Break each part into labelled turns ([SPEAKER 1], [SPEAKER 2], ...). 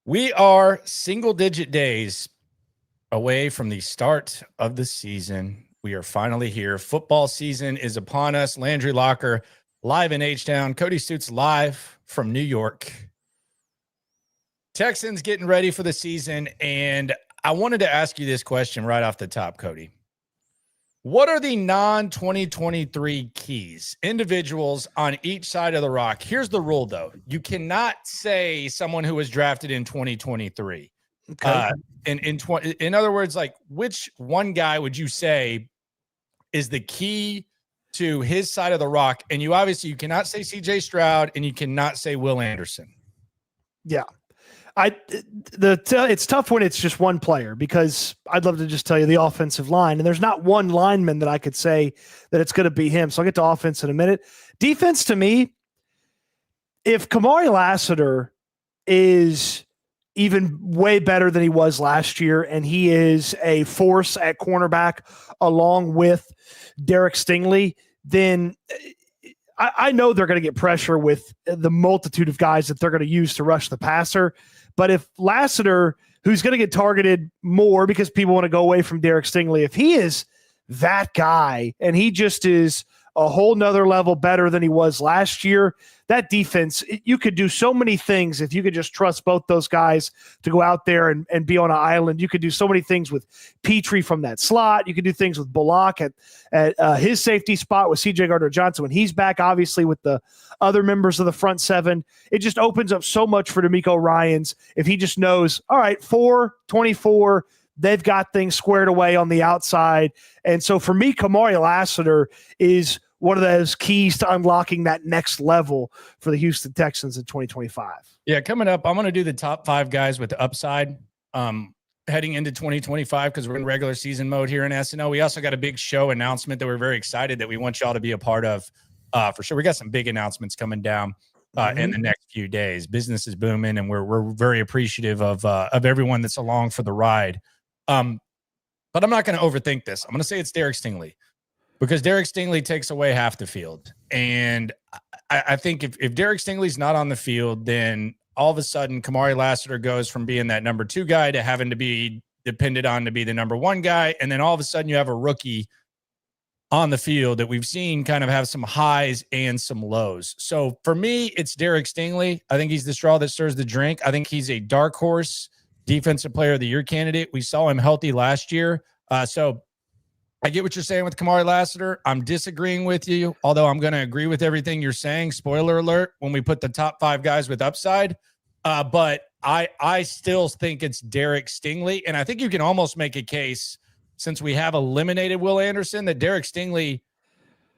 [SPEAKER 1] We are single-digit days away from the start of the season. We are finally here. Football season is upon us. Landry Locker live in H-Town. Cody Suits live from New York. Texans getting ready for the season, and I wanted to ask you this question right off the top, Cody. What are the non-2023 keys, individuals on each side of the rock? Here's the rule, though. You cannot say someone who was drafted in 2023. Okay. In other words, like, which one guy would you say is the key to his side of the rock? And you cannot say CJ Stroud, and you cannot say Will Anderson.
[SPEAKER 2] Yeah. It's tough when it's just one player, because I'd love to just tell you the offensive line, and there's not one lineman that I could say that it's going to be him. So I'll get to offense in a minute. Defense, to me, if Kamari Lassiter is even way better than he was last year, and he is a force at cornerback along with Derek Stingley, then I know they're going to get pressure with the multitude of guys that they're going to use to rush the passer. But if Lassiter, who's going to get targeted more because people want to go away from Derek Stingley, if he is that guy and he just is a whole nother level better than he was last year, that defense, you could do so many things if you could just trust both those guys to go out there and be on an island. You could do so many things with Petrie from that slot. You could do things with Bullock at his safety spot with C.J. Gardner-Johnson when he's back, obviously, with the other members of the front seven. It just opens up so much for DeMeco Ryans if he just knows, all right, 4-24, they've got things squared away on the outside. And so for me, Kamari Lassiter is one of those keys to unlocking that next level for the Houston Texans in 2025.
[SPEAKER 1] Yeah, coming up, I'm going to do the top 5 guys with the upside heading into 2025 because we're in regular season mode here in S&L. We also got a big show announcement that we're very excited that we want y'all to be a part of for sure. We got some big announcements coming down in the next few days. Business is booming, and we're very appreciative of everyone that's along for the ride. But I'm not going to overthink this. I'm going to say it's Derek Stingley, because Derek Stingley takes away half the field. And I think if Derek Stingley's not on the field, then all of a sudden Kamari Lassiter goes from being that number 2 guy to having to be depended on to be the number 1 guy. And then all of a sudden you have a rookie on the field that we've seen kind of have some highs and some lows. So for me, it's Derek Stingley. I think he's the straw that stirs the drink. I think he's a dark horse defensive player of the year candidate. We saw him healthy last year. So I get what you're saying with Kamari Lassiter. I'm disagreeing with you, although I'm going to agree with everything you're saying. Spoiler alert, when we put the top 5 guys with upside. But I still think it's Derek Stingley. And I think you can almost make a case, since we have eliminated Will Anderson, that Derek Stingley,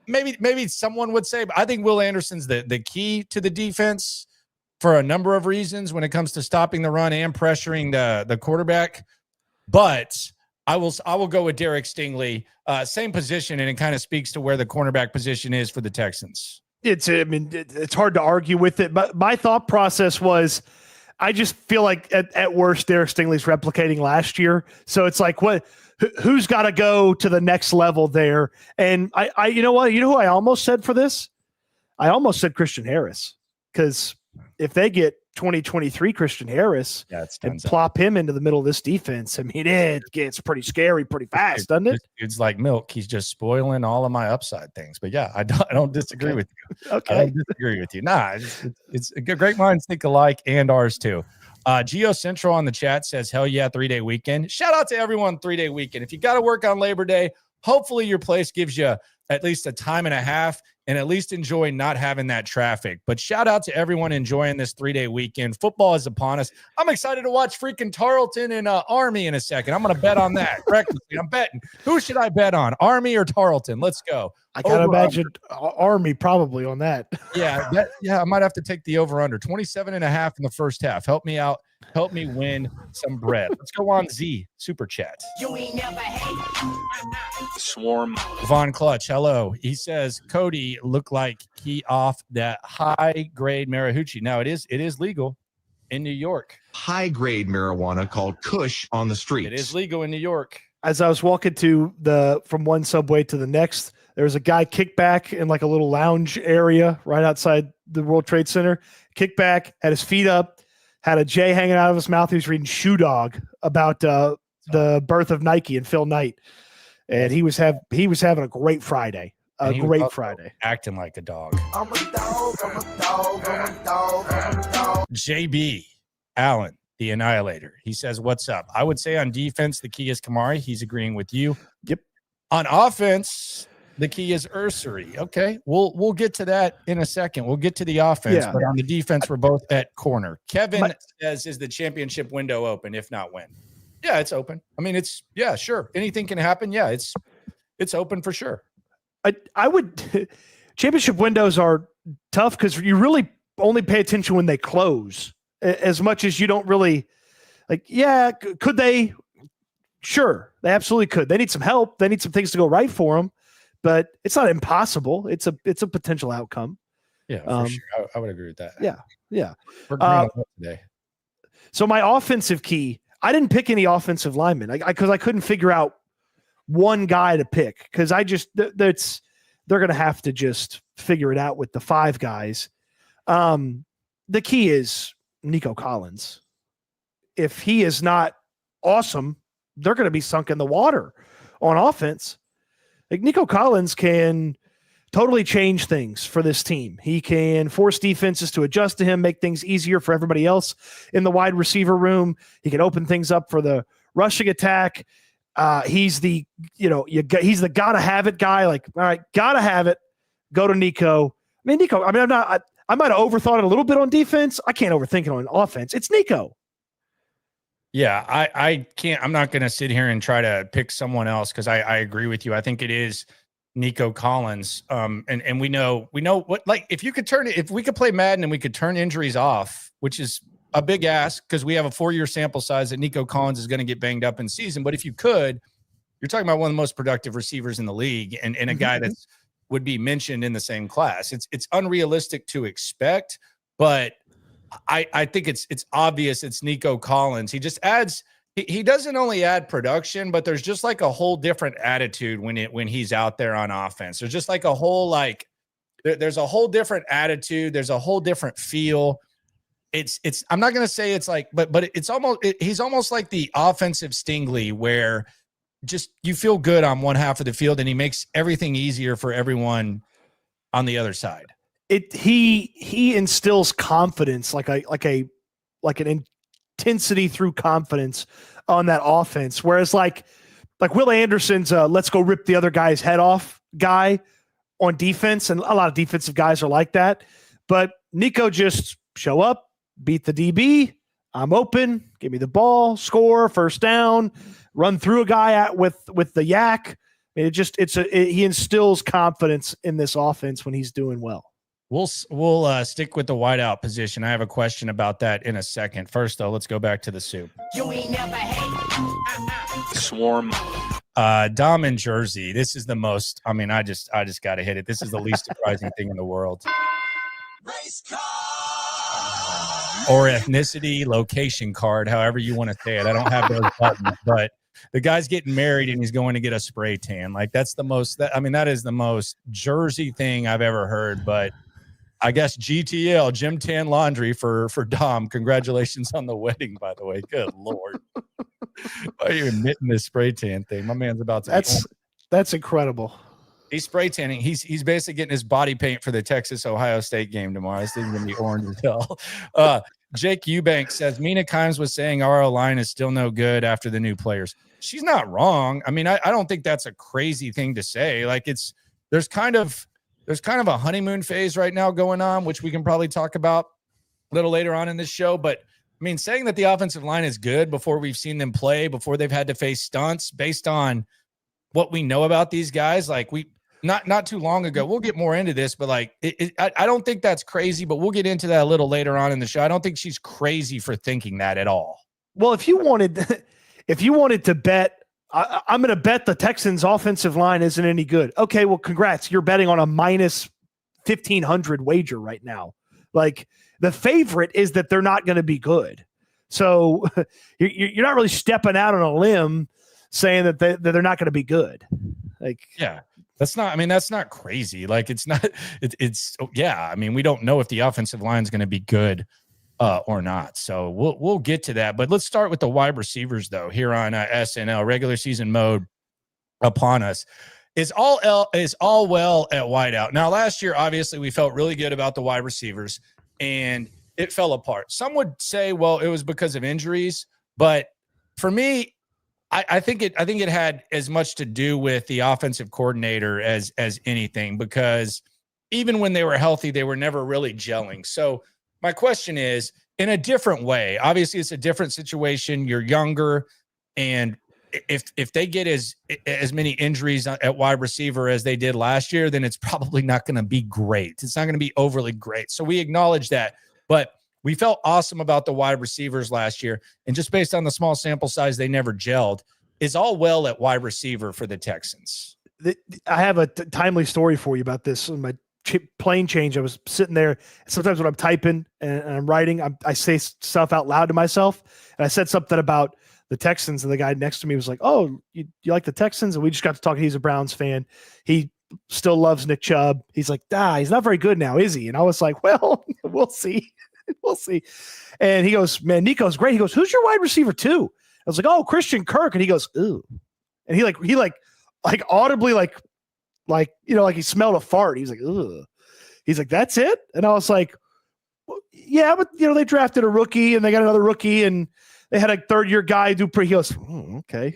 [SPEAKER 1] maybe someone would say, but I think Will Anderson's the key to the defense for a number of reasons when it comes to stopping the run and pressuring the quarterback. But I will go with Derek Stingley, same position, and it kind of speaks to where the cornerback position is for the Texans.
[SPEAKER 2] It's hard to argue with it, but my thought process was, I just feel like at worst Derek Stingley's replicating last year. So it's like, who's got to go to the next level there? And I you know what? You know who I almost said for this? I almost said Christian Harris, because if they get 2023 Christian Harris and plop him into the middle of this defense, I mean, it gets pretty scary pretty fast, doesn't it?
[SPEAKER 1] It's like milk. He's just spoiling all of my upside things. But yeah, I don't disagree with you.
[SPEAKER 2] Okay.
[SPEAKER 1] I don't disagree with you. Nah, it's great minds think alike, and ours too. Geo Central on the chat says, hell yeah, 3-day weekend. Shout out to everyone, 3-day weekend. If you got to work on Labor Day, hopefully your place gives you at least a time and a half, and at least enjoy not having that traffic. But shout out to everyone enjoying this 3-day weekend. Football is upon us. I'm excited to watch freaking Tarleton and Army in a second. I'm going to bet on that. Recklessly, I'm betting. Who should I bet on, Army or Tarleton? Let's go.
[SPEAKER 2] I got to imagine Army probably on that.
[SPEAKER 1] Yeah, I might have to take the over-under. 27.5 in the first half. Help me out. Help me win some bread. Let's go on Z Super Chat.
[SPEAKER 3] You ain't never hate.
[SPEAKER 4] Swarm.
[SPEAKER 1] Von Clutch, hello. He says Cody looked like he off that high grade marijuana. Now it is legal in New York.
[SPEAKER 5] High grade marijuana called Kush on the streets.
[SPEAKER 1] It is legal in New York.
[SPEAKER 2] As I was walking from one subway to the next, there was a guy kicked back in like a little lounge area right outside the World Trade Center. Kicked back, had his feet up, had a J hanging out of his mouth. He was reading Shoe Dog about the birth of Nike and Phil Knight, and he was having a great Friday.
[SPEAKER 1] Acting like a dog.
[SPEAKER 4] I'm a dog, I'm a dog, I'm a dog, I'm a dog.
[SPEAKER 1] JB Allen, the Annihilator. He says, "What's up?" I would say on defense, the key is Kamari. He's agreeing with you.
[SPEAKER 2] Yep.
[SPEAKER 1] On offense, the key is Ursery. Okay, we'll get to that in a second. We'll get to the offense, but on the defense, we're both at corner. Kevin says, "Is the championship window open? If not, when?" Yeah, it's open. I mean, sure. Anything can happen. Yeah, it's open for sure.
[SPEAKER 2] I would championship windows are tough because you really only pay attention when they close as much as you don't really like. Yeah, could they? Sure, they absolutely could. They need some help. They need some things to go right for them, but it's not impossible. It's a potential outcome.
[SPEAKER 1] Yeah, for sure. I would agree with that.
[SPEAKER 2] Yeah.
[SPEAKER 1] We're agreeing on that today.
[SPEAKER 2] So my offensive key, I didn't pick any offensive linemen because I couldn't figure out one guy to pick because they're going to have to just figure it out with the 5 guys. The key is Nico Collins. If he is not awesome, they're going to be sunk in the water on offense. Like Nico Collins can totally change things for this team. He can force defenses to adjust to him, make things easier for everybody else in the wide receiver room. He can open things up for the rushing attack. He's the gotta have it guy. Like, all right, gotta have it. Go to Nico. I might have overthought it a little bit on defense. I can't overthink it on offense. It's Nico.
[SPEAKER 1] Yeah, I can't. I'm not going to sit here and try to pick someone else because I agree with you. I think it is Nico Collins. And we know what, like, if we could play Madden and we could turn injuries off, which is a big ask because we have a 4-year sample size that Nico Collins is going to get banged up in season. But if you could, you're talking about one of the most productive receivers in the league and a guy that would be mentioned in the same class. It's unrealistic to expect, but I think it's obvious it's Nico Collins. He just adds. He doesn't only add production, but there's just like a whole different attitude when he's out there on offense. There's just like a whole there's a whole different attitude. There's a whole different feel. It's I'm not gonna say it's like, but it's almost he's almost like the offensive Stingley where just you feel good on one half of the field and he makes everything easier for everyone on the other side.
[SPEAKER 2] He instills confidence like an intensity through confidence on that offense. Whereas like Will Anderson's let's go rip the other guy's head off guy on defense, and a lot of defensive guys are like that. But Nico just show up, beat the DB. I'm open. Give me the ball, score, first down, run through a guy with the yak. He instills confidence in this offense when he's doing well.
[SPEAKER 1] We'll stick with the wideout position. I have a question about that in a second. First, though, let's go back to the soup.
[SPEAKER 3] You ain't never hate.
[SPEAKER 6] Swarm.
[SPEAKER 1] Dom in Jersey. This is the most. I mean, I just got to hit it. This is the least surprising thing in the world.
[SPEAKER 4] Race car.
[SPEAKER 1] Or ethnicity, location card, however you want to say it. I don't have those buttons, but the guy's getting married and he's going to get a spray tan. Like that is the most Jersey thing I've ever heard. But I guess GTL, Gym Tan Laundry for Dom. Congratulations on the wedding, by the way. Good Lord. Why are you admitting this spray tan thing? My man's about to.
[SPEAKER 2] That's incredible.
[SPEAKER 1] He's spray tanning. He's basically getting his body paint for the Texas-Ohio State game tomorrow. This thing's going to be orange as hell. Jake Eubank says, Mina Kimes was saying our line is still no good after the new players. She's not wrong. I mean, I don't think that's a crazy thing to say. Like there's kind of a honeymoon phase right now going on, which we can probably talk about a little later on in this show. But I mean, saying that the offensive line is good before we've seen them play, before they've had to face stunts based on what we know about these guys, like not too long ago, we'll get more into this, but like, I don't think that's crazy, but we'll get into that a little later on in the show. I don't think she's crazy for thinking that at all.
[SPEAKER 2] Well, if you wanted to bet, I'm going to bet the Texans offensive line isn't any good. Okay. Well, congrats. You're betting on a minus 1,500 wager right now. Like the favorite is that they're not going to be good. So you're not really stepping out on a limb saying that they're not going to be good. Like,
[SPEAKER 1] yeah. That's not crazy. Like it's yeah. I mean, we don't know if the offensive line is going to be good or not. So we'll get to that. But let's start with the wide receivers though. Here on S&L regular season mode upon us. Is all well at wideout. Now, last year, obviously, we felt really good about the wide receivers, and it fell apart. Some would say, well, it was because of injuries, but for me, I think it had as much to do with the offensive coordinator as anything, because even when they were healthy, they were never really gelling. So my question is, in a different way, obviously, it's a different situation. You're younger, and if they get as many injuries at wide receiver as they did last year, then it's probably not going to be great. It's not going to be overly great. So we acknowledge that, but we felt awesome about the wide receivers last year. And just based on the small sample size, they never gelled. Is all well at wide receiver for the Texans?
[SPEAKER 2] I have a timely story for you about this. On my plane change, I was sitting there. Sometimes when I'm typing and I'm writing, I say stuff out loud to myself. And I said something about the Texans, and the guy next to me was like, "Oh, you like the Texans?" And we just got to talking. He's a Browns fan. He still loves Nick Chubb. He's like, he's not very good now, is he? And I was like, well, we'll see. We'll see. And he goes, "Man, Nico's great." He goes, "Who's your wide receiver too?" I was like, "Oh, Christian Kirk." And he goes, "Ooh." And he audibly like he smelled a fart. He's like, "Ugh." He's like, "That's it?" And I was like, well, yeah, but they drafted a rookie and they got another rookie and they had a third-year guy do pretty. He goes, okay.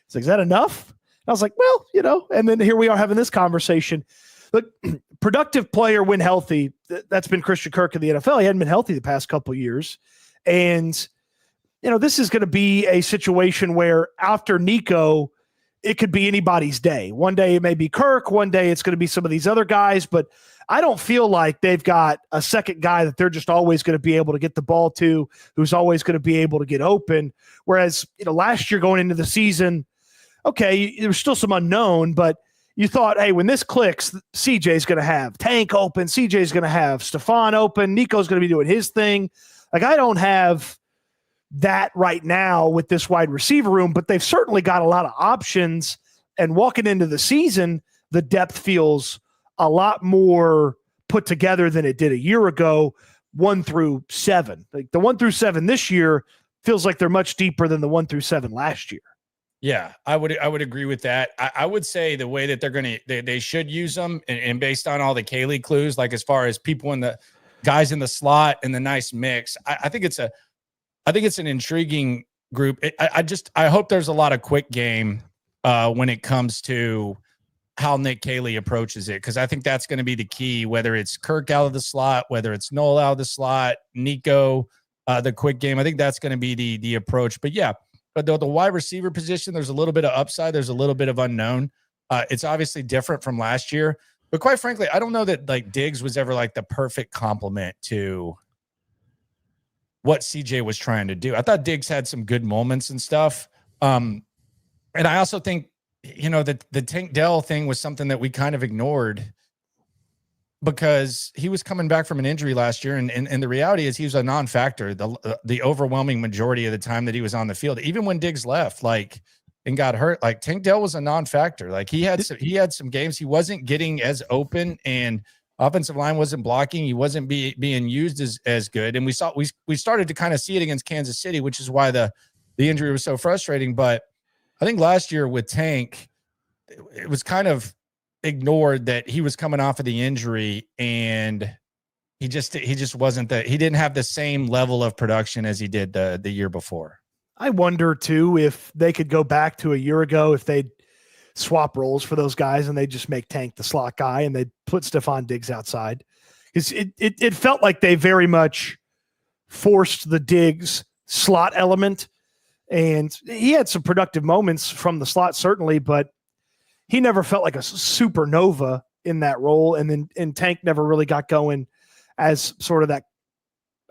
[SPEAKER 2] He's like, "Is that enough?" And I was like, well, and then here we are having this conversation. Look, productive player when healthy. That's been Christian Kirk in the NFL. He hadn't been healthy the past couple of years. And, this is going to be a situation where after Nico, it could be anybody's day. One day it may be Kirk. One day it's going to be some of these other guys. But I don't feel like they've got a second guy that they're just always going to be able to get the ball to, who's always going to be able to get open. Whereas, last year going into the season, okay, there was still some unknown, but you thought, hey, when this clicks, CJ's going to have Tank open, CJ's going to have Stephon open, Nico's going to be doing his thing. Like, I don't have that right now with this wide receiver room, but they've certainly got a lot of options. And walking into the season, the depth feels a lot more put together than it did a year ago, 1 through 7. Like the 1 through 7 this year feels like they're much deeper than the 1 through 7 last year.
[SPEAKER 1] Yeah, I would agree with that. I would say the way that they should use them, and based on all the Kaylee clues, like as far as people in the guys in the slot and the nice mix, I think it's an intriguing group. I hope there's a lot of quick game when it comes to how Nick Kaylee approaches it, because I think that's going to be the key, whether it's Kirk out of the slot, whether it's Noel out of the slot, Nico, the quick game. I think that's going to be the approach. But yeah, but the wide receiver position, there's a little bit of upside. There's a little bit of unknown. It's obviously different from last year. But quite frankly, I don't know that like Diggs was ever like the perfect complement to what CJ was trying to do. I thought Diggs had some good moments and stuff. And I also think, that the Tank Dell thing was something that we kind of ignored because he was coming back from an injury last year. And the reality is he was a non-factor the overwhelming majority of the time that he was on the field. Even when Diggs left, and got hurt, Tank Dell was a non-factor. He had some games he wasn't getting as open, and offensive line wasn't blocking. He wasn't being used as good. And we started to kind of see it against Kansas City, which is why the injury was so frustrating. But I think last year with Tank, it was kind of ignored that he was coming off of the injury, and he just wasn't he didn't have the same level of production as he did the year before.
[SPEAKER 2] I wonder too if they could go back to a year ago, if they'd swap roles for those guys and they just make Tank the slot guy and they put Stephon Diggs outside. It felt like they very much forced the Diggs slot element, and he had some productive moments from the slot, certainly, but he never felt like a supernova in that role. And Tank never really got going as sort of that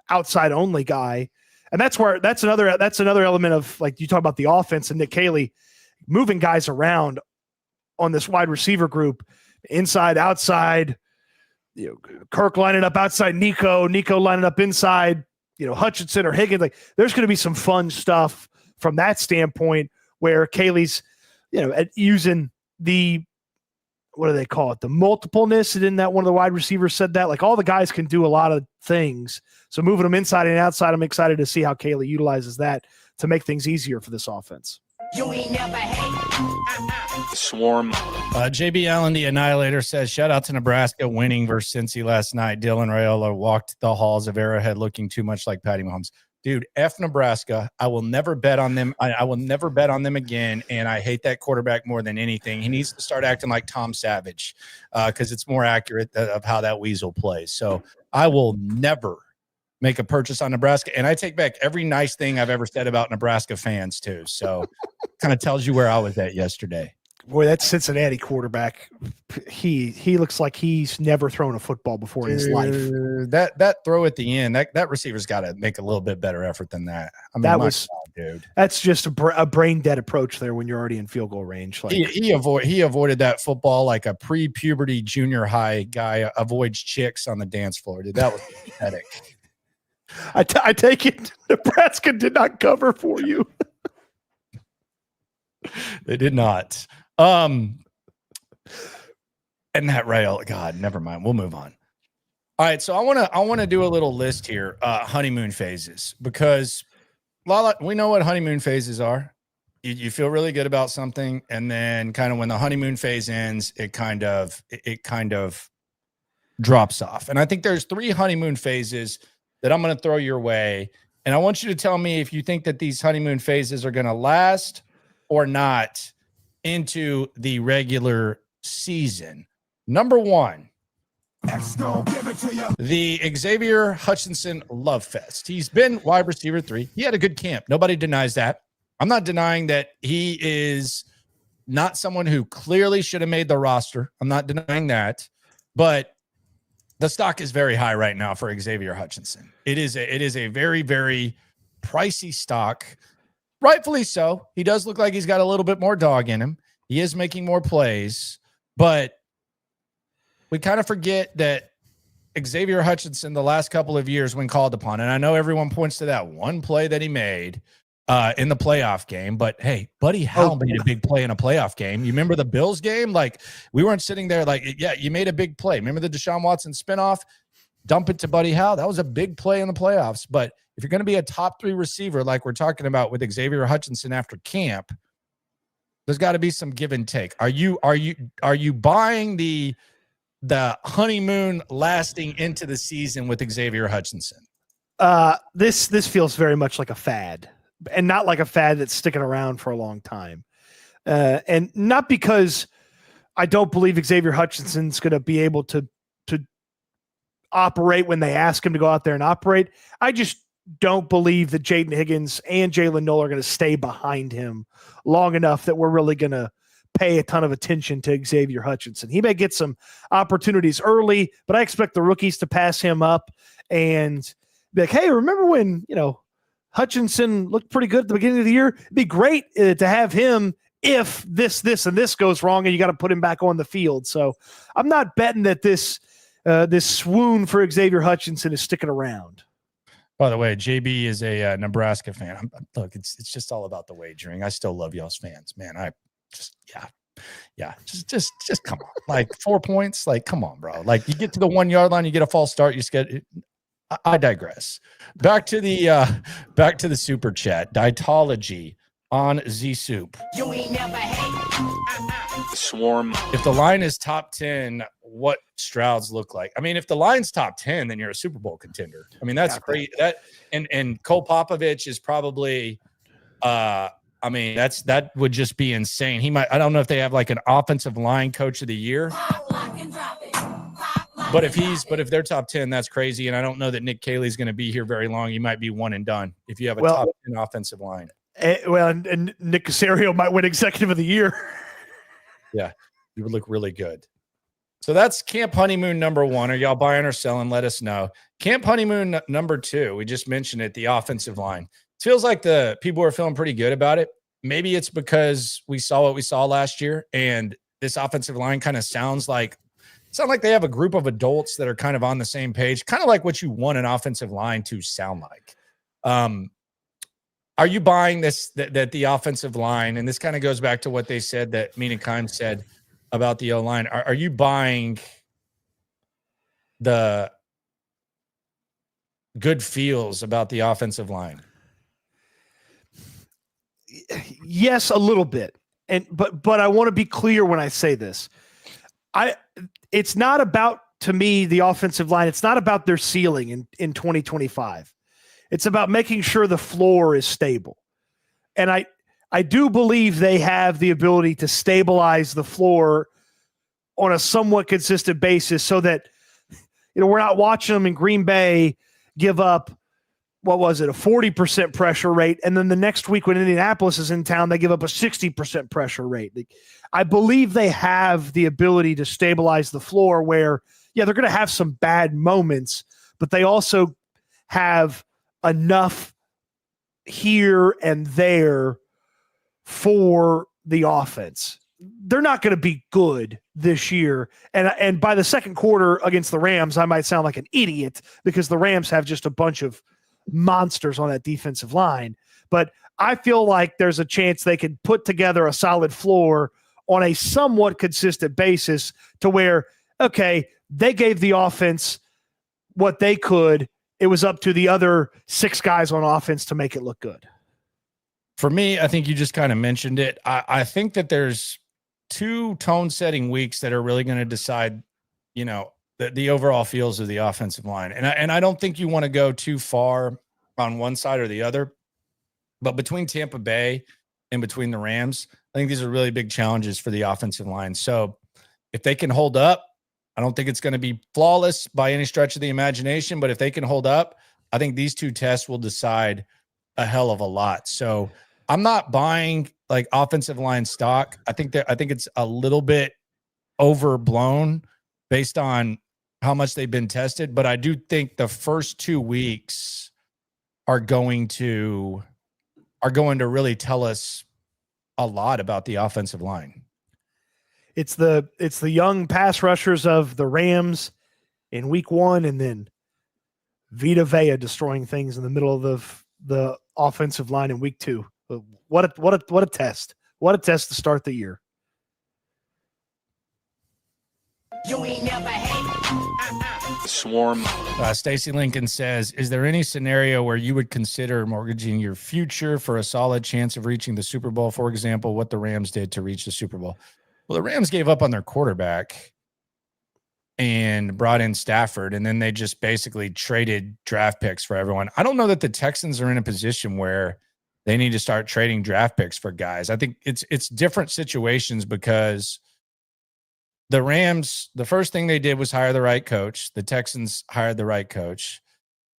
[SPEAKER 2] outside only guy. And that's another element of, like, you talk about the offense and Nick Kaylee moving guys around on this wide receiver group, inside, outside, Kirk lining up outside Nico lining up inside, Hutchinson or Higgins. Like, there's going to be some fun stuff from that standpoint where Kaylee's, using the what do they call it? The multipleness. Didn't that one of the wide receivers said that? Like all the guys can do a lot of things. So moving them inside and outside, I'm excited to see how Kaylee utilizes that to make things easier for this offense.
[SPEAKER 3] You ain't never hate.
[SPEAKER 6] Swarm.
[SPEAKER 1] JB Allen, the Annihilator, says, shout out to Nebraska winning versus Cincy last night. Dylan Raiola walked the halls of Arrowhead looking too much like Patty Mahomes. Dude, F Nebraska. I will never bet on them. I will never bet on them again. And I hate that quarterback more than anything. He needs to start acting like Tom Savage because it's more accurate of how that weasel plays. So I will never make a purchase on Nebraska. And I take back every nice thing I've ever said about Nebraska fans too. So kind of tells you where I was at yesterday.
[SPEAKER 2] Boy, that Cincinnati quarterback, he looks like he's never thrown a football before in his life.
[SPEAKER 1] That throw at the end, that receiver's got to make a little bit better effort than that. I mean,
[SPEAKER 2] That was,
[SPEAKER 1] dude.
[SPEAKER 2] That's just a brain dead approach there when you're already in field goal range. Like
[SPEAKER 1] He avoided that football like a pre-puberty junior high guy avoids chicks on the dance floor. Dude, that was pathetic.
[SPEAKER 2] I take it Nebraska did not cover for you.
[SPEAKER 1] They did not. And that rail, God, never mind. We'll move on. All right, so I want to do a little list here. Honeymoon phases, because we know what honeymoon phases are. You feel really good about something, and then kind of when the honeymoon phase ends, it kind of drops off. And I think there's 3 honeymoon phases that I'm going to throw your way, and I want you to tell me if you think that these honeymoon phases are going to last or not into the regular season. Number 1, the Xavier Hutchinson Love Fest. He's been wide receiver 3. He had a good camp. Nobody denies that. I'm not denying that he is not someone who clearly should have made the roster. I'm not denying that, but the stock is very high right now for Xavier Hutchinson. It is a very, very pricey stock. Rightfully so. He does look like he's got a little bit more dog in him. He is making more plays, but we kind of forget that Xavier Hutchinson, the last couple of years when called upon, and I know everyone points to that one play that he made in the playoff game, but hey, Buddy Howell made a big play in a playoff game. You remember the Bills game? Like, we weren't sitting there like, yeah, you made a big play. Remember the Deshaun Watson spinoff? Dump it to Buddy Howell. That was a big play in the playoffs. But if you're going to be a top 3 receiver, like we're talking about with Xavier Hutchinson after camp, there's got to be some give and take. Are you buying the honeymoon lasting into the season with Xavier Hutchinson?
[SPEAKER 2] This feels very much like a fad, and not like a fad that's sticking around for a long time. And not because I don't believe Xavier Hutchinson's going to be able to operate when they ask him to go out there and operate. I just don't believe that Jaden Higgins and Jalen Noel are going to stay behind him long enough that we're really going to pay a ton of attention to Xavier Hutchinson. He may get some opportunities early, but I expect the rookies to pass him up and be like, hey, remember when, Hutchinson looked pretty good at the beginning of the year? It'd be great to have him if this, and this goes wrong and you got to put him back on the field. So I'm not betting that this swoon for Xavier Hutchinson is sticking around.
[SPEAKER 1] By the way, JB is a Nebraska fan. Look, it's just all about the wagering. I still love y'all's fans, man. I just, just come on. Like 4 points, like come on, bro. Like you get to the 1 yard line, you get a false start, you just get. I digress. Back to the super chat. Dietology on Z Soup.
[SPEAKER 3] You ain't never hate.
[SPEAKER 6] Swarm.
[SPEAKER 1] If the line is top 10, what Stroud's look like? I mean, if the line's top 10, then you're a Super Bowl contender. I mean, that's great. That and Cole Popovich is probably that would just be insane. I don't know if they have like an offensive line coach of the year. But if they're top 10, that's crazy. And I don't know that Nick Caley's going to be here very long. He might be one and done if you have a top 10 offensive line.
[SPEAKER 2] And Nick Caserio might win executive of the year.
[SPEAKER 1] Yeah, you would look really good. So that's Camp Honeymoon number 1. Are y'all buying or selling? Let us know. Camp Honeymoon number 2, we just mentioned it, the offensive line. It feels like the people are feeling pretty good about it. Maybe it's because we saw what we saw last year, and this offensive line kind of sounds like they have a group of adults that are kind of on the same page, kind of like what you want an offensive line to sound like. Are you buying this, that the offensive line, and this kind of goes back to what they said that Mina Kimes said about the O-line. Are you buying the good feels about the offensive line?
[SPEAKER 2] Yes, a little bit. But I want to be clear when I say this. It's not about, to me, the offensive line. It's not about their ceiling in 2025. It's about making sure the floor is stable. And I do believe they have the ability to stabilize the floor on a somewhat consistent basis so that, we're not watching them in Green Bay give up, what was it, a 40% pressure rate. And then the next week when Indianapolis is in town, they give up a 60% pressure rate. I believe they have the ability to stabilize the floor where, they're going to have some bad moments, but they also have enough here and there for the offense. They're not going to be good this year. And by the second quarter against the Rams, I might sound like an idiot because the Rams have just a bunch of monsters on that defensive line. But I feel like there's a chance they could put together a solid floor on a somewhat consistent basis to where, okay, they gave the offense what they could. It was up to the other 6 guys on offense to make it look good.
[SPEAKER 1] For me, I think you just kind of mentioned it. I think that there's 2 tone-setting weeks that are really going to decide, the overall feels of the offensive line. And I don't think you want to go too far on one side or the other. But between Tampa Bay and between the Rams, I think these are really big challenges for the offensive line. So if they can hold up, I don't think it's going to be flawless by any stretch of the imagination. But if they can hold up, I think these 2 tests will decide a hell of a lot. So I'm not buying like offensive line stock. I think it's a little bit overblown based on how much they've been tested. But I do think the first 2 weeks are going to really tell us a lot about the offensive line.
[SPEAKER 2] It's the young pass rushers of the Rams in week 1, and then Vita Vea destroying things in the middle of the offensive line in week 2. What a test! What a test to start the year.
[SPEAKER 3] You ain't never hate.
[SPEAKER 6] Swarm.
[SPEAKER 1] Stacy Lincoln says, is there any scenario where you would consider mortgaging your future for a solid chance of reaching the Super Bowl? For example, what the Rams did to reach the Super Bowl. Well, the Rams gave up on their quarterback and brought in Stafford, and then they just basically traded draft picks for everyone. I don't know that the Texans are in a position where they need to start trading draft picks for guys. I think it's different situations because the Rams, the first thing they did was hire the right coach. The Texans hired the right coach.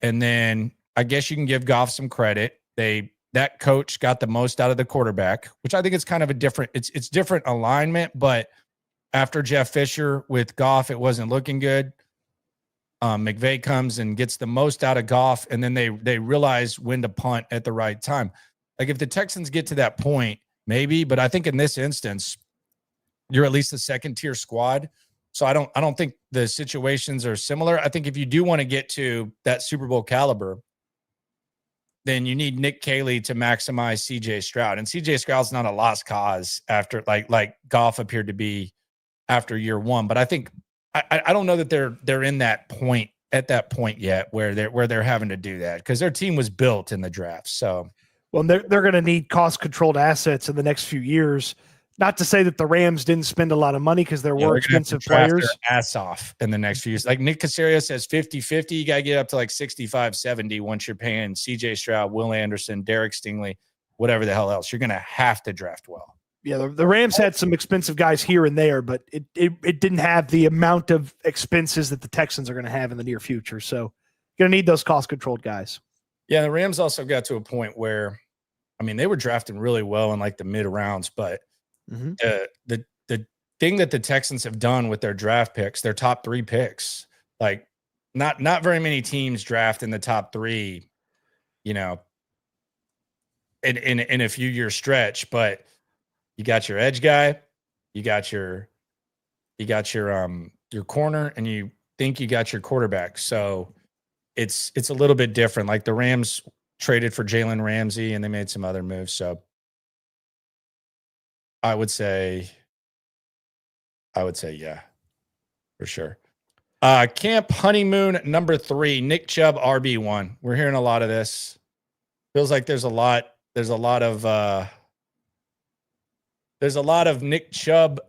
[SPEAKER 1] And then I guess you can give Goff some credit. That coach got the most out of the quarterback, which I think it's kind of a different, it's different alignment, but after Jeff Fisher with Goff, it wasn't looking good. McVay comes and gets the most out of Goff, and then they realize when to punt at the right time. Like if the Texans get to that point, maybe, but I think in this instance, you're at least a second-tier squad. So I don't think the situations are similar. I think if you do want to get to that Super Bowl caliber, then you need Nick Caley to maximize CJ Stroud. And CJ Stroud's not a lost cause after like Goff appeared to be after year 1. But I think I don't know that they're in that point at that point yet where they're having to do that because their team was built in the draft. So
[SPEAKER 2] well, they're going to need cost controlled assets in the next few years. Not to say that the Rams didn't spend a lot of money because there were expensive players.
[SPEAKER 1] Their ass off in the next few years. Like Nick Caserio says 50-50, you got to get up to like 65-70 once you're paying CJ Stroud, Will Anderson, Derek Stingley, whatever the hell else. You're going to have to draft well.
[SPEAKER 2] Yeah, the Rams had some expensive guys here and there, but it didn't have the amount of expenses that the Texans are going to have in the near future. So you're going to need those cost-controlled guys.
[SPEAKER 1] Yeah, the Rams also got to a point where, I mean, they were drafting really well in like the mid-rounds, but the thing that the Texans have done with their draft picks, their top 3 picks, like not very many teams draft in the top 3, in a few year stretch, but you got your edge guy, you got your corner, and you think you got your quarterback. So it's a little bit different. Like the Rams traded for Jalen Ramsey and they made some other moves. So I would say I would say, yeah, for sure. Camp Honeymoon number 3, Nick Chubb RB1. We're hearing a lot of this. Feels like there's a lot of Nick Chubb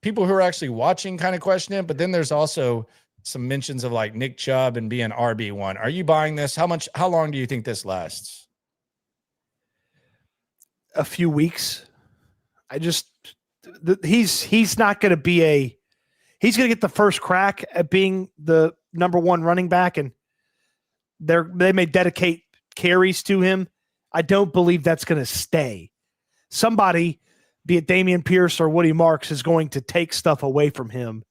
[SPEAKER 1] people who are actually watching kind of question it, but then there's also some mentions of like Nick Chubb and being RB1. Are you buying this? How long do you think this lasts?
[SPEAKER 2] A few weeks. He's not going to be he's going to get the first crack at being the number 1 running back, and they may dedicate carries to him. I don't believe that's going to stay. Somebody, be it Dameon Pierce or Woody Marks, is going to take stuff away from him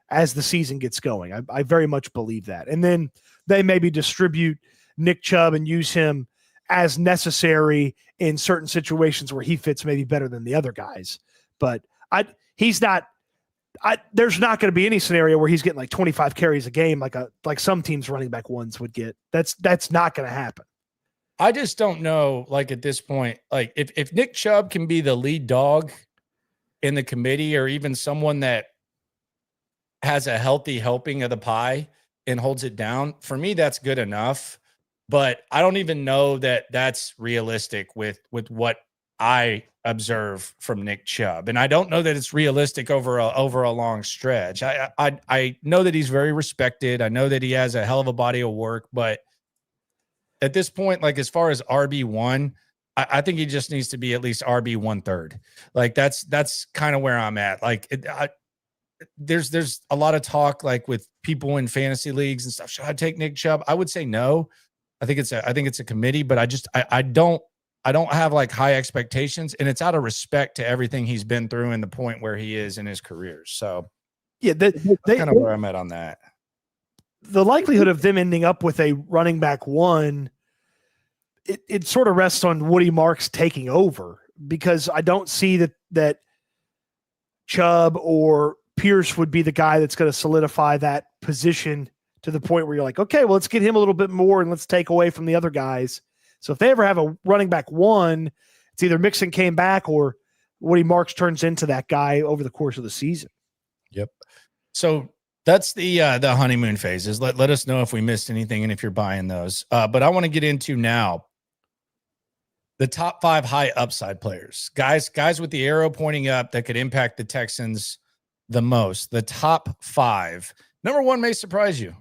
[SPEAKER 2] as the season gets going. I very much believe that. And then they maybe distribute Nick Chubb and use him as necessary in certain situations where he fits maybe better than the other guys. But there's not going to be any scenario where he's getting like 25 carries a game like some teams running back ones would get. That's not going to happen.
[SPEAKER 1] I just don't know, like at this point, like if Nick Chubb can be the lead dog in the committee, or even someone that has a healthy helping of the pie and holds it down, for me, that's good enough. But I don't even know that that's realistic with what I observe from Nick Chubb. And I don't know that it's realistic over a long stretch. I know that he's very respected. I know that he has a hell of a body of work, but at this point, like as far as RB1, I think he just needs to be at least RB 1/3. Like that's kind of where I'm at. Like there's a lot of talk like with people in fantasy leagues and stuff. Should I take Nick Chubb? I would say no. I think it's a committee, but I don't have like high expectations, and it's out of respect to everything he's been through and the point where he is in his career. So
[SPEAKER 2] yeah,
[SPEAKER 1] that's kind of where I'm at on that.
[SPEAKER 2] The likelihood of them ending up with a running back 1, it sort of rests on Woody Marks taking over, because I don't see that Chubb or Pierce would be the guy that's going to solidify that position to the point where you're like, okay, well, let's get him a little bit more and let's take away from the other guys. So if they ever have a running back 1, it's either Mixon came back or Woody Marks turns into that guy over the course of the season.
[SPEAKER 1] Yep. So that's the honeymoon phases. Let us know if we missed anything and if you're buying those. But I want to get into now the top 5 high upside players, guys with the arrow pointing up that could impact the Texans the most. The top 5. Number 1 may surprise you,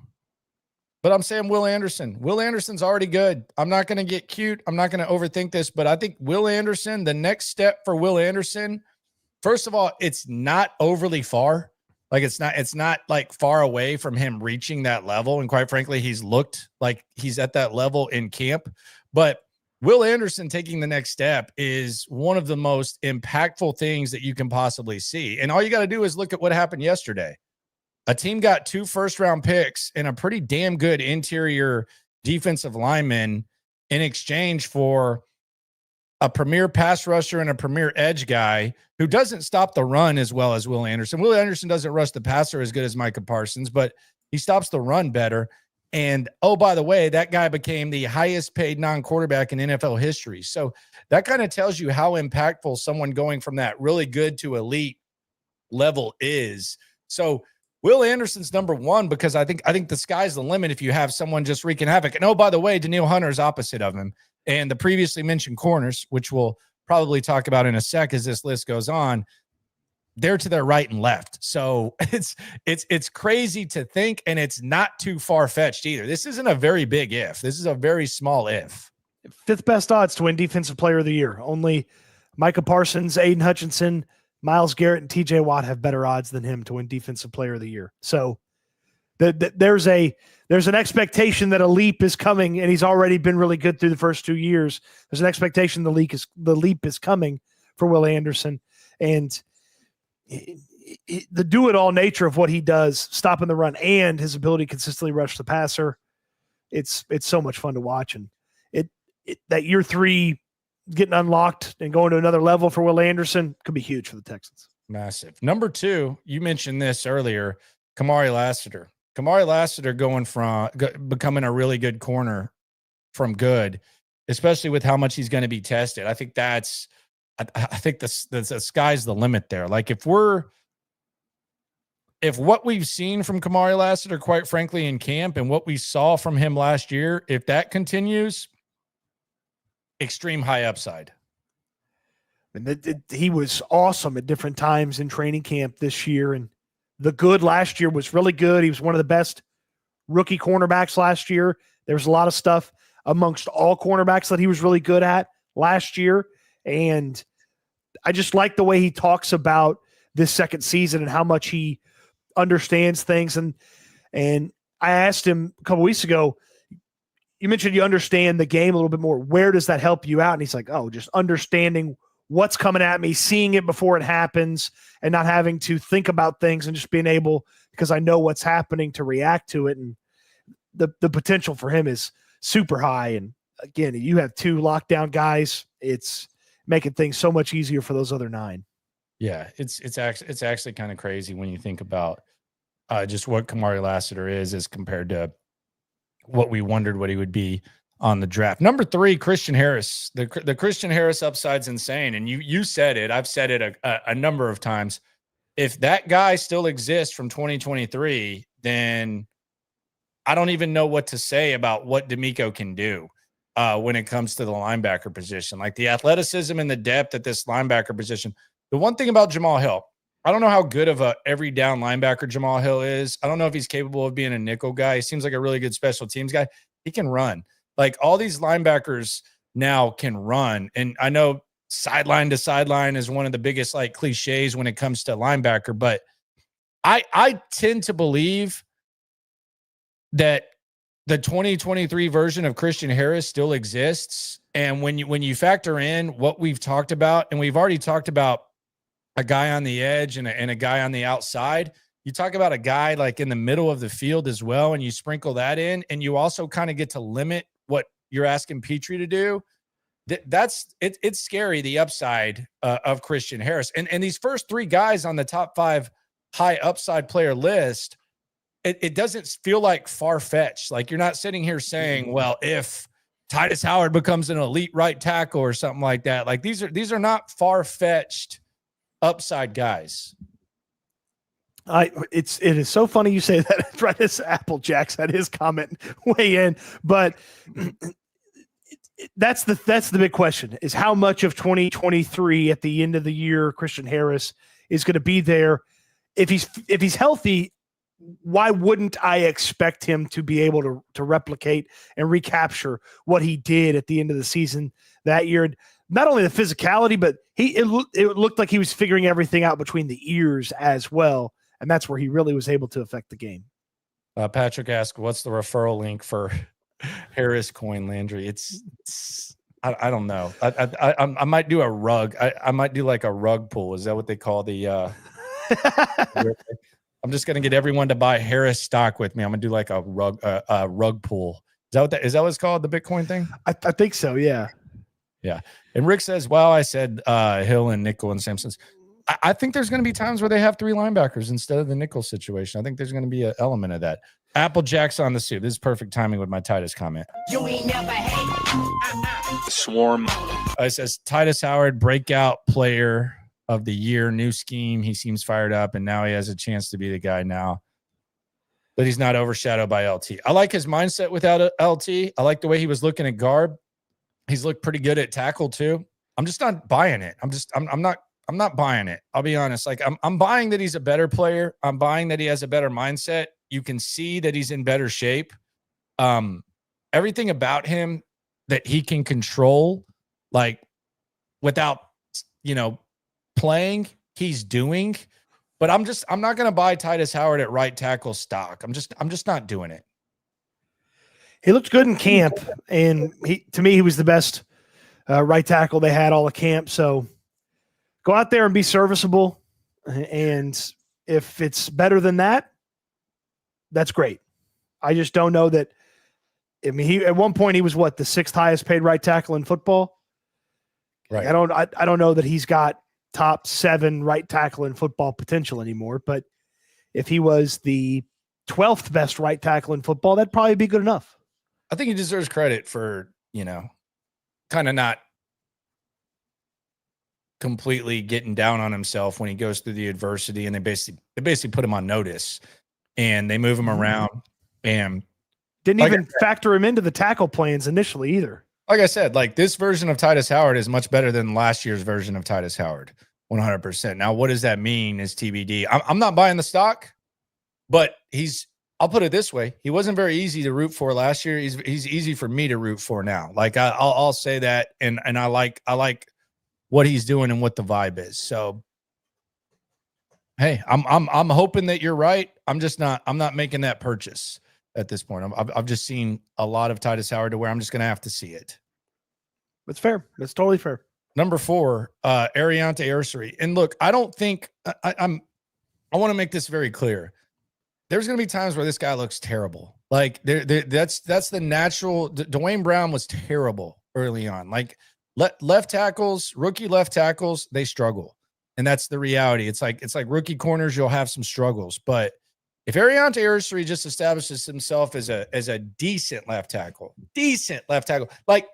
[SPEAKER 1] but I'm saying Will Anderson. Will Anderson's already good. I'm not going to get cute. I'm not going to overthink this, but I think Will Anderson, the next step for Will Anderson, first of all, it's not overly far. Like it's not like far away from him reaching that level. And quite frankly, he's looked like he's at that level in camp. But Will Anderson taking the next step is one of the most impactful things that you can possibly see. And all you got to do is look at what happened yesterday. A team got 2 first-round picks and a pretty damn good interior defensive lineman in exchange for a premier pass rusher and a premier edge guy who doesn't stop the run as well as Will Anderson. Will Anderson doesn't rush the passer as good as Micah Parsons, but he stops the run better. And, oh, by the way, that guy became the highest paid non-quarterback in NFL history. So that kind of tells you how impactful someone going from that really good to elite level is. So Will Anderson's number 1 because I think the sky's the limit if you have someone just wreaking havoc. And, oh, by the way, Danielle Hunter is opposite of him. And the previously mentioned corners, which we'll probably talk about in a sec as this list goes on, they're to their right and left. So it's crazy to think, and it's not too far-fetched either. This isn't a very big if. This is a very small if.
[SPEAKER 2] 5th best odds to win Defensive Player of the Year. Only Micah Parsons, Aiden Hutchinson, Myles Garrett, and TJ Watt have better odds than him to win Defensive Player of the Year. So there's an expectation that a leap is coming, and he's already been really good through the first 2 years. There's an expectation the leap is coming for Will Anderson, and the do-it-all nature of what he does, stopping the run and his ability to consistently rush the passer, it's so much fun to watch. And that year 3 getting unlocked and going to another level for Will Anderson could be huge for the Texans.
[SPEAKER 1] Massive. Number 2, you mentioned this earlier, Kamari Lassiter. Kamari Lassiter going from becoming a really good corner from good, especially with how much he's going to be tested. I think the sky's the limit there. Like if we're if what we've seen from Kamari Lassiter, quite frankly, in camp and what we saw from him last year, if that continues, extreme high upside.
[SPEAKER 2] And he was awesome at different times in training camp this year. And the good last year was really good. He was one of the best rookie cornerbacks last year. There was a lot of stuff amongst all cornerbacks that he was really good at last year. And I just like the way he talks about this second season and how much he understands things. And I asked him a couple weeks ago, you mentioned you understand the game a little bit more. Where does that help you out? And he's like, oh, just understanding what's coming at me, seeing it before it happens, and not having to think about things and just being able, because I know what's happening, to react to it. And the potential for him is super high. And again, you have 2 lockdown guys. It's making things so much easier for those other 9.
[SPEAKER 1] Yeah, it's actually kind of crazy when you think about just what Kamari Lassiter is as compared to what we wondered what he would be on the draft. Number 3, Christian Harris. The Christian Harris upside's insane, and you said it. I've said it a number of times. If that guy still exists from 2023, then I don't even know what to say about what D'Amico can do when it comes to the linebacker position. Like the athleticism and the depth at this linebacker position. The one thing about Jamal Hill, I don't know how good of a every down linebacker Jamal Hill is. I don't know if he's capable of being a nickel guy. He seems like a really good special teams guy. He can run. Like all these linebackers now can run. And I know sideline to sideline is one of the biggest like cliches when it comes to linebacker, but I tend to believe that the 2023 version of Christian Harris still exists. And when you factor in what we've talked about, and we've already talked about a guy on the edge and a guy on the outside, you talk about a guy like in the middle of the field as well, and you sprinkle that in, and you also kind of get to limit what you're asking Petrie to do. It's scary, the upside of Christian Harris. And these first 3 guys on the top 5 high upside player list, it doesn't feel like far-fetched. Like you're not sitting here saying, well, if Titus Howard becomes an elite right tackle or something like that. Like these are not far-fetched upside guys.
[SPEAKER 2] It is so funny you say that. Right as Applejack's had his comment weigh in, but that's the big question, is how much of 2023 at the end of the year Christian Harris is going to be there. If he's healthy, why wouldn't I expect him to be able to replicate and recapture what he did at the end of the season that year? And not only the physicality, but it looked like he was figuring everything out between the ears as well. And that's where he really was able to affect the game.
[SPEAKER 1] Patrick asked, what's the referral link for Harris coin Landry? I don't know. I might do a rug. I might do like a rug pull. Is that what they call the I'm just going to get everyone to buy Harris stock with me. I'm going to do like a rug pull. Is that what it's called? The Bitcoin thing?
[SPEAKER 2] I think so. Yeah.
[SPEAKER 1] Yeah. And Rick says, well, I said Hill and nickel and Simpsons. I think there's going to be times where they have 3 linebackers instead of the nickel situation. I think there's going to be an element of that. Applejack's on the suit. This is perfect timing with my Titus comment.
[SPEAKER 3] You ain't never hate.
[SPEAKER 6] Swarm.
[SPEAKER 1] It says Titus Howard, breakout player of the year, new scheme. He seems fired up, and now he has a chance to be the guy now. But he's not overshadowed by LT. I like his mindset without LT. I like the way he was looking at guard. He's looked pretty good at tackle too. I'm just not buying it. I'm not buying it. I'll be honest. Like I'm buying that he's a better player. I'm buying that he has a better mindset. You can see that he's in better shape. Everything about him that he can control, like without, playing, he's doing. But I'm not going to buy Titus Howard at right tackle stock. I'm just not doing it.
[SPEAKER 2] He looked good in camp, and to me, he was the best right tackle they had all of camp. So go out there and be serviceable. And if it's better than that, that's great. I just don't know that. I mean, at one point he was the 6th highest paid right tackle in football.
[SPEAKER 1] Right.
[SPEAKER 2] I don't know that he's got top 7 right tackle in football potential anymore. But if he was the 12th best right tackle in football, that'd probably be good enough.
[SPEAKER 1] I think he deserves credit for, kind of not completely getting down on himself when he goes through the adversity, and they basically put him on notice, and they move him around, and
[SPEAKER 2] Didn't
[SPEAKER 1] like
[SPEAKER 2] even factor him into the tackle plans initially either.
[SPEAKER 1] like I said, like this version of Titus Howard is much better than last year's version of Titus Howard, 100%. Now, what does that mean is TBD. I'm not buying the stock, but I'll put it this way. He wasn't very easy to root for last year. He's easy for me to root for now. Like I'll say that. And I like what he's doing and what the vibe is. So, hey, I'm hoping that you're right. I'm not making that purchase at this point. I've just seen a lot of Titus Howard to where I'm just going to have to see it.
[SPEAKER 2] That's fair. That's totally fair.
[SPEAKER 1] Number 4, Ariante Ursary. And look, I don't think I want to make this very clear. There's going to be times where this guy looks terrible. Like that's the natural. Dwayne Brown was terrible early on. Like left tackles, rookie left tackles, they struggle. And that's the reality. It's like rookie corners, you'll have some struggles. But if Ariante Ursary just establishes himself as a decent left tackle, like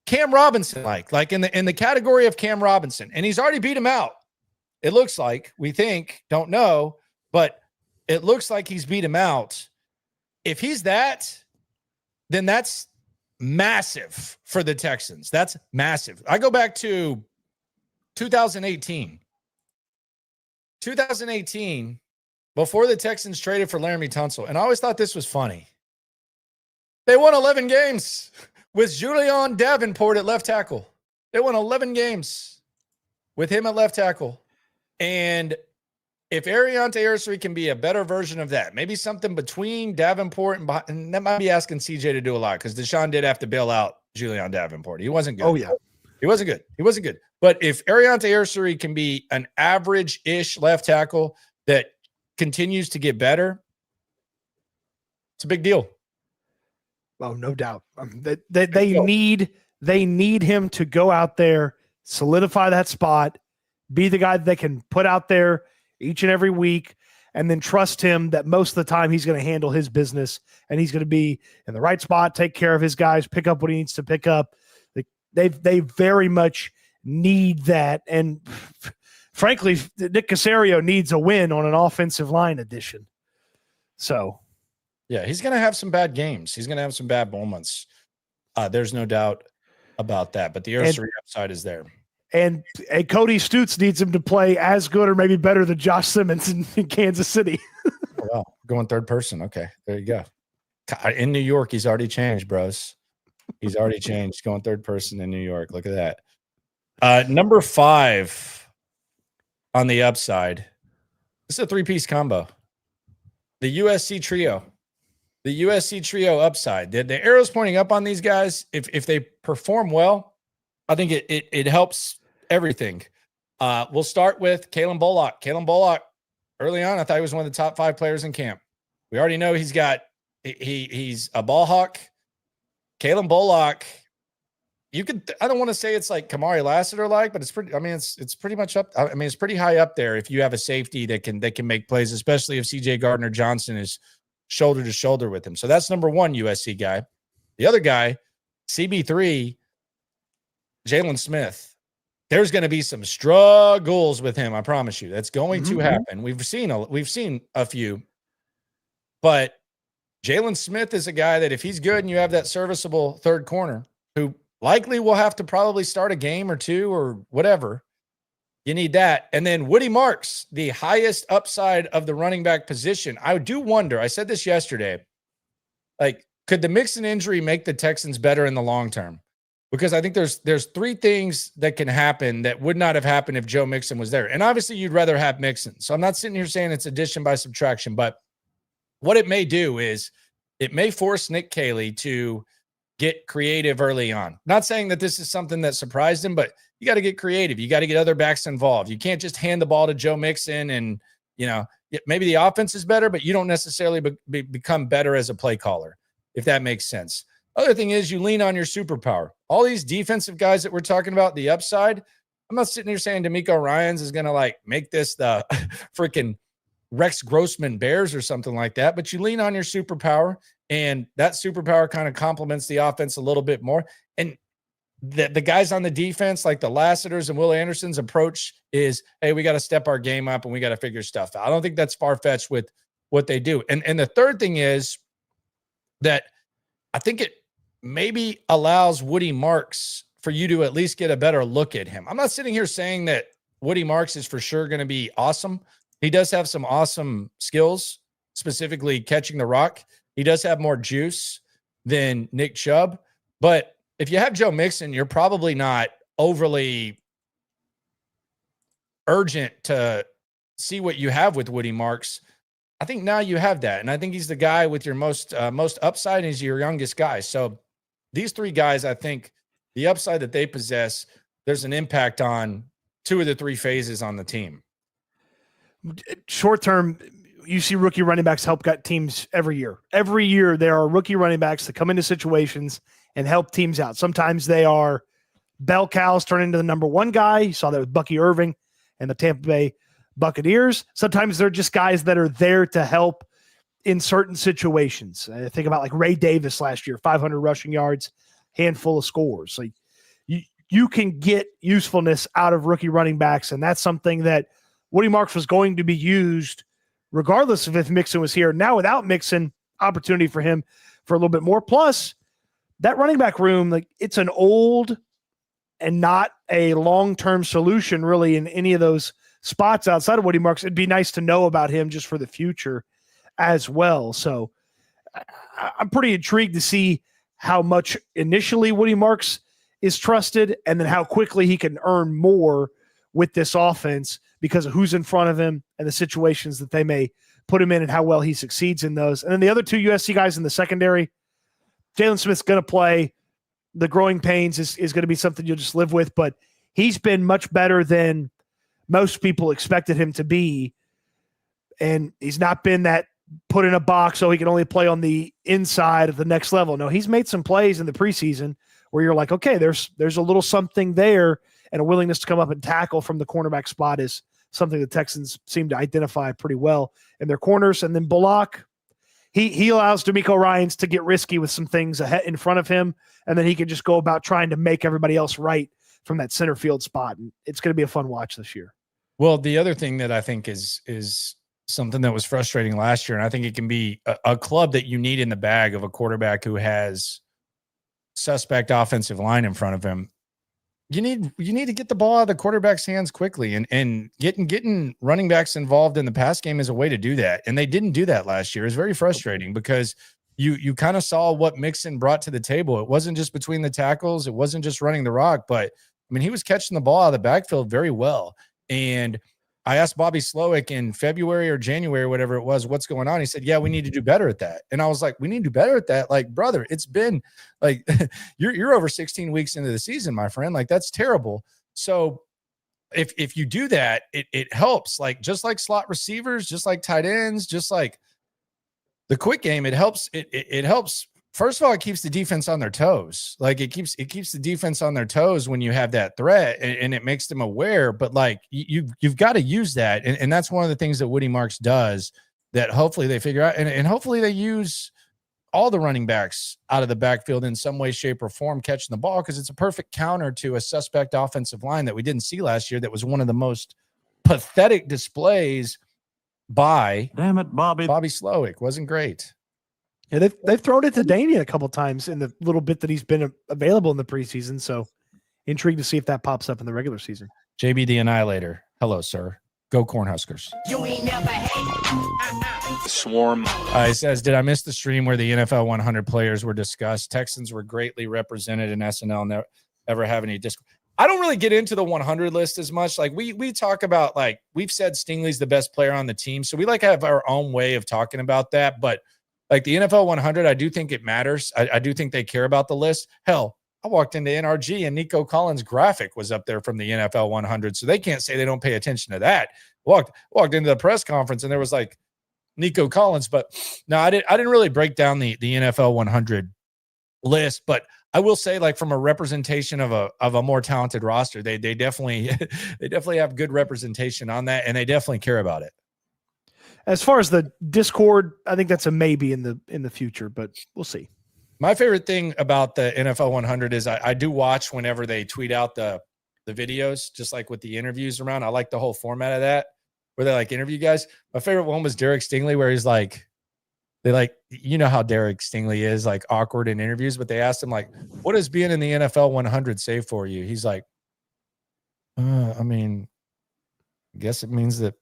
[SPEAKER 1] Cam Robinson, like in the category of Cam Robinson, and he's already beat him out. It looks like, we think, don't know, but it looks like he's beat him out. If he's that, then that's massive for the Texans. That's massive. I go back to 2018. 2018, before the Texans traded for Laramie Tunsil, and I always thought this was funny. They won 11 games with Julian Davenport at left tackle. They won 11 games with him at left tackle. And if Ariante Ursary can be a better version of that, maybe something between Davenport and that might be asking CJ to do a lot, because Deshaun did have to bail out Julian Davenport. He wasn't good.
[SPEAKER 2] Oh, yeah.
[SPEAKER 1] He wasn't good. But if Ariante Ursary can be an average-ish left tackle that continues to get better, it's a big deal.
[SPEAKER 2] Oh, no doubt. They need him to go out there, solidify that spot, be the guy that they can put out there each and every week, and then trust him that most of the time he's going to handle his business and he's going to be in the right spot, take care of his guys, pick up what he needs to pick up. They very much need that. And frankly, Nick Caserio needs a win on an offensive line addition. So,
[SPEAKER 1] yeah, he's going to have some bad games. He's going to have some bad moments. There's no doubt about that. But the Ursary upside is there.
[SPEAKER 2] And Cody Stutes needs him to play as good or maybe better than Josh Simmons in Kansas City.
[SPEAKER 1] Well, going third person. Okay, there you go. In New York, he's already changed, bros. He's already changed. Going third person in New York. Look at that. Number 5 on the upside. This is a 3-piece combo. The USC trio. The USC trio upside. The arrow's pointing up on these guys. If they perform well, I think it helps everything. We'll start with Kalen Bullock. Kalen Bullock, early on, I thought he was one of the top 5 players in camp. We already know he's a ball hawk. Kalen Bullock, I don't want to say it's like Kamari Lassiter like, but it's pretty, I mean, it's pretty much up. I mean, it's pretty high up there if you have a safety that can make plays, especially if CJ Gardner-Johnson is shoulder to shoulder with him. So that's number 1 USC guy. The other guy, CB3, Jalen Smith. There's going to be some struggles with him. I promise you, that's going to happen. We've seen a few, but Jalen Smith is a guy that if he's good and you have that serviceable third corner who likely will have to probably start a game or two or whatever, you need that. And then Woody Marks, the highest upside of the running back position. I do wonder, I said this yesterday, like, could the Mixon injury make the Texans better in the long term? Because I think there's 3 things that can happen that would not have happened if Joe Mixon was there. And obviously you'd rather have Mixon. So I'm not sitting here saying it's addition by subtraction, but what it may do is it may force Nick Caley to get creative early on. Not saying that this is something that surprised him, but you got to get creative. You got to get other backs involved. You can't just hand the ball to Joe Mixon and, maybe the offense is better, but you don't necessarily become better as a play caller, if that makes sense. Other thing is you lean on your superpower. All these defensive guys that we're talking about, the upside, I'm not sitting here saying D'Amico Ryans is going to make this the freaking Rex Grossman Bears or something like that, but you lean on your superpower, and that superpower kind of complements the offense a little bit more. And the guys on the defense, like the Lassiter's and Will Anderson's approach is, hey, we got to step our game up and we got to figure stuff out. I don't think that's far-fetched with what they do. And the third thing is that I think it maybe allows Woody Marks for you to at least get a better look at him. I'm not sitting here saying that Woody Marks is for sure going to be awesome. He does have some awesome skills, specifically catching the rock. He does have more juice than Nick Chubb. But if you have Joe Mixon, you're probably not overly urgent to see what you have with Woody Marks. I think now you have that. And I think he's the guy with your most upside, and he's your youngest guy. So these three guys, I think the upside that they possess, there's an impact on two of the three phases on the team.
[SPEAKER 2] Short term, you see rookie running backs help gut teams every year. Every year there are rookie running backs that come into situations and help teams out. Sometimes they are bell cows turn into the number one guy. You saw that with Bucky Irving and the Tampa Bay Buccaneers. Sometimes they're just guys that are there to help in certain situations. I think about like Ray Davis last year, 500 rushing yards, handful of scores. Like you can get usefulness out of rookie running backs, and that's something that Woody Marks was going to be used regardless of if Mixon was here. Now without Mixon, opportunity for him for a little bit more. Plus, that running back room, like it's an old and not a long-term solution really in any of those spots outside of Woody Marks. It'd be nice to know about him just for the future as well. So I'm pretty intrigued to see how much initially Woody Marks is trusted and then how quickly he can earn more with this offense because of who's in front of him and the situations that they may put him in and how well he succeeds in those. And then the other two USC guys in the secondary, Jalen Smith's going to play. The growing pains is going to be something you'll just live with, but he's been much better than most people expected him to be. And he's not been that put in a box so he can only play on the inside of the next level. No, he's made some plays in the preseason where you're like, okay, there's a little something there, and a willingness to come up and tackle from the cornerback spot is something the Texans seem to identify pretty well in their corners. And then Bullock, he allows DeMeco Ryans to get risky with some things ahead in front of him, and then he can just go about trying to make everybody else right from that center field spot. And it's going to be a fun watch this year.
[SPEAKER 1] Well, the other thing that I think is something that was frustrating last year, and I think it can be a club that you need in the bag of a quarterback who has suspect offensive line in front of him. You need to get the ball out of the quarterback's hands quickly, and getting running backs involved in the pass game is a way to do that. And they didn't do that last year. It's very frustrating because you kind of saw what Mixon brought to the table. It wasn't just between the tackles. It wasn't just running the rock, but I mean, he was catching the ball out of the backfield very well. And I asked Bobby Slowick in February or January, whatever it was, what's going on? He said, yeah, we need to do better at that. And I was like, we need to do better at that. Like, brother, it's been like, you're over 16 weeks into the season, my friend. Like, that's terrible. So if you do that, it helps, like, just like slot receivers, just like tight ends, just like the quick game, it helps. It helps. First of all, it keeps the defense on their toes. Like it keeps the defense on their toes when you have that threat, and it makes them aware. But like you've got to use that, and that's one of the things that Woody Marks does that hopefully they figure out, and hopefully they use all the running backs out of the backfield in some way, shape, or form catching the ball, because it's a perfect counter to a suspect offensive line that we didn't see last year. That was one of the most pathetic displays by Bobby Slowick. Wasn't great.
[SPEAKER 2] Yeah, they've thrown it to Danian a couple times in the little bit that he's been available in the preseason. So intrigued to see if that pops up in the regular season.
[SPEAKER 1] JB the Annihilator. Hello, sir. Go Cornhuskers.
[SPEAKER 3] You ain't never hate.
[SPEAKER 6] Swarm.
[SPEAKER 1] He says, did I miss the stream where the NFL 100 players were discussed? Texans were greatly represented in S&L. Never ever have any disc. I don't really get into the 100 list as much. Like we talk about, like, we've said Stingley's the best player on the team. So we like have our own way of talking about that. But like the NFL 100, I do think it matters. I do think they care about the list. Hell, I walked into NRG and Nico Collins' graphic was up there from the NFL 100. So they can't say they don't pay attention to that. Walked into the press conference and there was like Nico Collins. But no, I didn't really break down the NFL 100 list. But I will say, like, from a representation of a more talented roster, they definitely have good representation on that, and they definitely care about it.
[SPEAKER 2] As far as the Discord, I think that's a maybe in the future, but we'll see.
[SPEAKER 1] My favorite thing about the NFL 100 is I do watch whenever they tweet out the videos, just like with the interviews around. I like the whole format of that, where they like interview guys. My favorite one was Derek Stingley, where he's like, you know how Derek Stingley is, like awkward in interviews, but they asked him like, what does being in the NFL 100 say for you? He's like, I mean, I guess it means that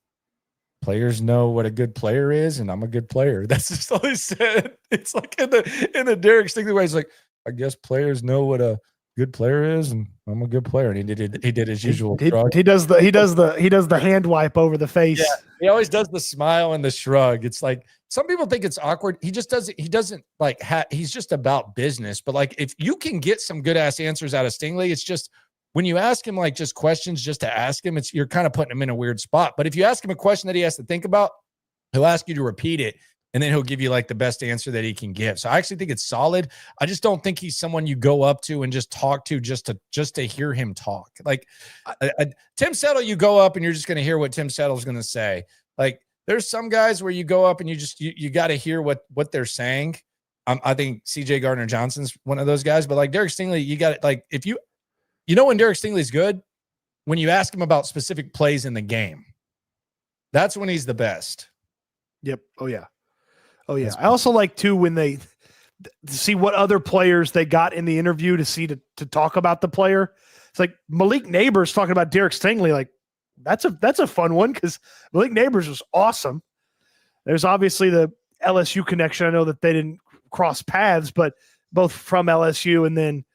[SPEAKER 1] players know what a good player is, and I'm a good player. That's just all he said. It's like in the Derek Stingley way, he's like, I guess players know what a good player is, and I'm a good player. And he did his usual.
[SPEAKER 2] He does the hand wipe over the face.
[SPEAKER 1] Yeah, he always does the smile and the shrug. It's like some people think it's awkward. He just doesn't. He doesn't like. He's just about business. But like, if you can get some good ass answers out of Stingley, it's just when you ask him like just questions just to ask him, you're kind of putting him in a weird spot. But if you ask him a question that he has to think about, he'll ask you to repeat it, and then he'll give you like the best answer that he can give. So I actually think it's solid. I just don't think he's someone you go up to and just talk to just to hear him talk. Like Tim Settle, you go up and you're just going to hear what Tim Settle's going to say. Like there's some guys where you go up and you got to hear what they're saying. I think CJ Gardner-Johnson's one of those guys, but like Derek Stingley, you got it. Like if you when Derek Stingley's good, when you ask him about specific plays in the game, that's when he's the best.
[SPEAKER 2] Yep. Oh yeah. I also like too when they see what other players they got in the interview to talk about the player. It's like Malik Neighbors talking about Derek Stingley. Like that's a fun one because Malik Neighbors was awesome. There's obviously the LSU connection. I know that they didn't cross paths, but both from LSU and then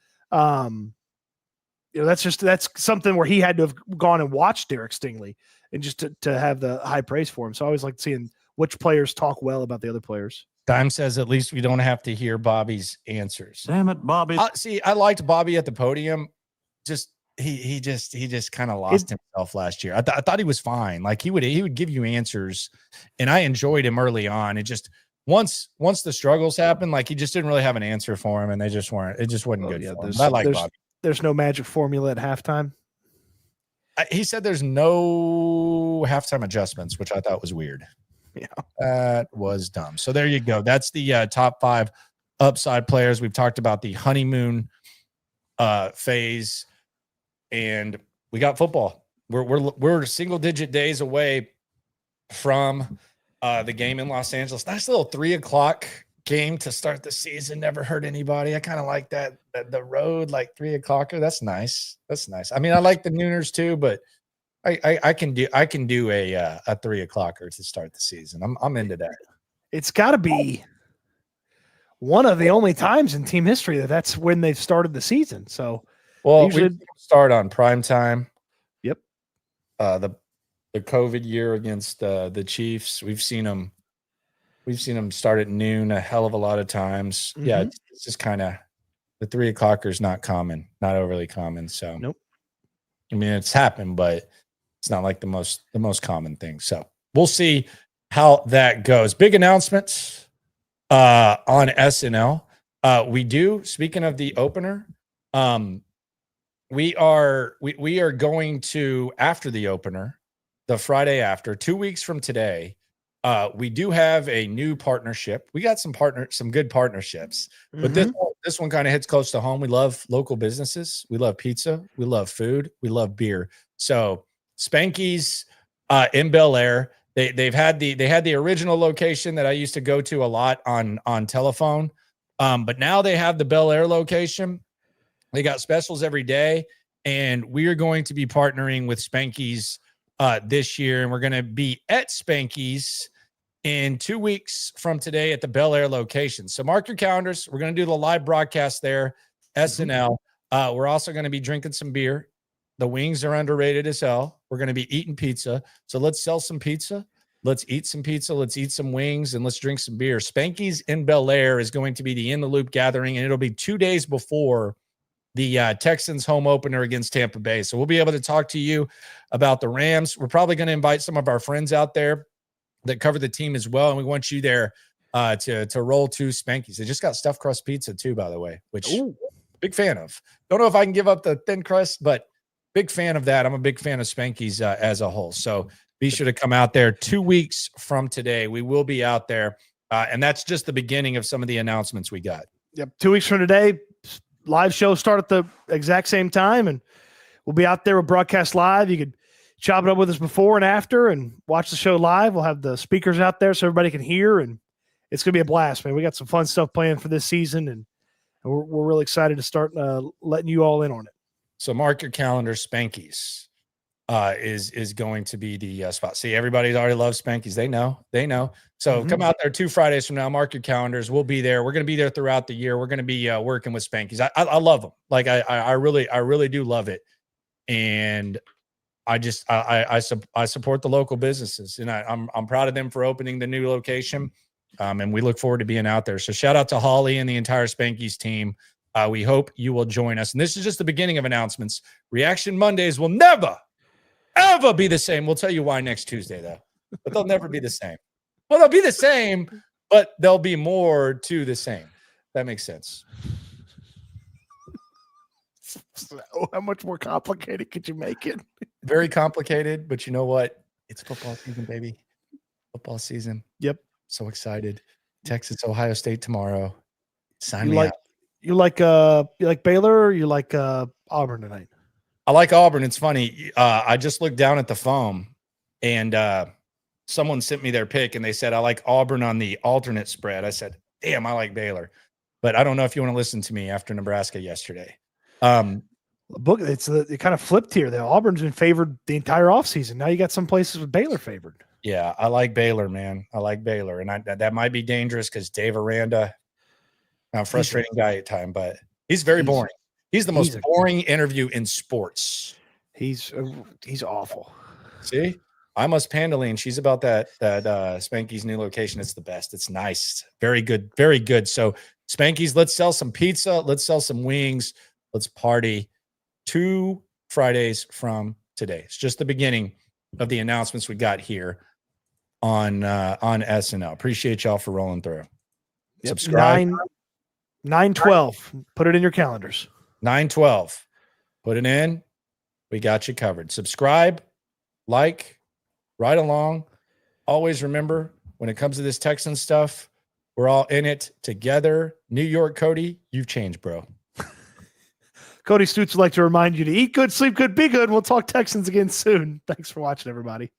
[SPEAKER 2] that's something where he had to have gone and watched Derek Stingley and just to have the high praise for him. So I always like seeing which players talk well about the other players.
[SPEAKER 1] Dime says at least we don't have to hear Bobby's answers.
[SPEAKER 6] Damn it, Bobby.
[SPEAKER 1] I liked Bobby at the podium. He just kind of lost himself last year. I thought he was fine. Like he would give you answers, and I enjoyed him early on. It just once the struggles happened, like he just didn't really have an answer for him, and it just wasn't good for him. I like Bobby.
[SPEAKER 2] There's no magic formula at halftime.
[SPEAKER 1] He said there's no halftime adjustments, which I thought was weird.
[SPEAKER 2] Yeah,
[SPEAKER 1] that was dumb. So there you go. That's the top 5 upside players. We've talked about the honeymoon phase, and we got football. We're single digit days away from the game in Los Angeles. Nice little 3:00 game to start the season. Never hurt anybody. I kind of like that the road like 3:00. That's nice. I mean, I like the nooners too, but I can do a 3:00 to start the season. I'm into that.
[SPEAKER 2] It's got to be one of the only times in team history that's when they've started the season. So,
[SPEAKER 1] well, we start on prime time.
[SPEAKER 2] Yep.
[SPEAKER 1] The COVID year against the Chiefs, we've seen them start at noon a hell of a lot of times. Mm-hmm. Yeah, it's just kind of the 3:00 is not common, not overly common. So,
[SPEAKER 2] nope.
[SPEAKER 1] I mean, it's happened, but it's not like the most common thing. So we'll see how that goes. Big announcements on S&L. We do. Speaking of the opener, we are going to, after the opener, the Friday after, 2 weeks from today. We do have a new partnership. We got some good partnerships, but this one kind of hits close to home. We love local businesses. We love pizza. We love food. We love beer. So Spanky's in Bel Air. They had the original location that I used to go to a lot on telephone, but now they have the Bel Air location. They got specials every day, and we are going to be partnering with Spanky's this year, and we're going to be at Spanky's in 2 weeks from today at the Bel Air location. So mark your calendars. We're going to do the live broadcast there, S&L. We're also going to be drinking some beer. The wings are underrated as hell. We're going to be eating pizza. So let's sell some pizza. Let's eat some pizza. Let's eat some wings, and let's drink some beer. Spanky's in Bel Air is going to be the In the Loop gathering, and it'll be 2 days before the Texans home opener against Tampa Bay. So we'll be able to talk to you about the Rams. We're probably going to invite some of our friends out there that cover the team as well, and we want you there to roll to Spanky's. They just got stuffed crust pizza too, by the way, which big fan of. Don't know if I can give up the thin crust, but big fan of that. I'm a big fan of Spanky's as a whole. So be sure to come out there 2 weeks from today. We will be out there, and that's just the beginning of some of the announcements we got.
[SPEAKER 2] Yep. 2 weeks from today, live show start at the exact same time, and we'll be out there. We'll broadcast live. You could chop it up with us before and after and watch the show live. We'll have the speakers out there so everybody can hear, and it's going to be a blast, man. We got some fun stuff planned for this season, and we're really excited to start letting you all in on it.
[SPEAKER 1] So mark your calendar. Spankies is going to be the spot. See, everybody already loves Spankies. They know. So come out there 2 Fridays from now. Mark your calendars. We'll be there. We're going to be there throughout the year. We're going to be working with Spankies. I love them. Like I really do love it. And I support the local businesses, and I'm proud of them for opening the new location. And we look forward to being out there. So shout out to Holly and the entire Spankies team. We hope you will join us. And this is just the beginning of announcements. Reaction Mondays will never, ever be the same. We'll tell you why next Tuesday, though. But they'll never be the same. Well, they'll be the same, but there'll be more to the same. That makes sense.
[SPEAKER 2] So how much more complicated could you make it?
[SPEAKER 1] Very complicated, but you know what? It's football season, baby. Football season.
[SPEAKER 2] Yep.
[SPEAKER 1] So excited. Texas, Ohio State tomorrow. Sign me up.
[SPEAKER 2] You like Baylor, or you like Auburn tonight?
[SPEAKER 1] I like Auburn. It's funny. I just looked down at the phone, and someone sent me their pick, and they said I like Auburn on the alternate spread. I said, damn, I like Baylor. But I don't know if you want to listen to me after Nebraska yesterday.
[SPEAKER 2] It kind of flipped here. The Auburn's been favored the entire offseason. Now you got some places with Baylor favored.
[SPEAKER 1] Yeah, I like Baylor, man. I like Baylor, and that might be dangerous because Dave Aranda, a frustrating guy at time, but he's very boring. He's the most boring interview in sports.
[SPEAKER 2] He's awful.
[SPEAKER 1] See, I must Pandaline. She's about that Spanky's new location. It's the best. It's nice. Very good. Very good. So Spanky's, let's sell some pizza. Let's sell some wings. Let's party 2 Fridays from today. It's just the beginning of the announcements we got here on S&L. Appreciate y'all for rolling through.
[SPEAKER 2] Yep.
[SPEAKER 1] Subscribe.
[SPEAKER 2] 9/12. Put it in your calendars.
[SPEAKER 1] 9/12. Put it in. We got you covered. Subscribe, like, ride along. Always remember, when it comes to this Texan stuff, we're all in it together. New York, Cody, you've changed, bro.
[SPEAKER 2] Cody Stutz would like to remind you to eat good, sleep good, be good. We'll talk Texans again soon. Thanks for watching, everybody.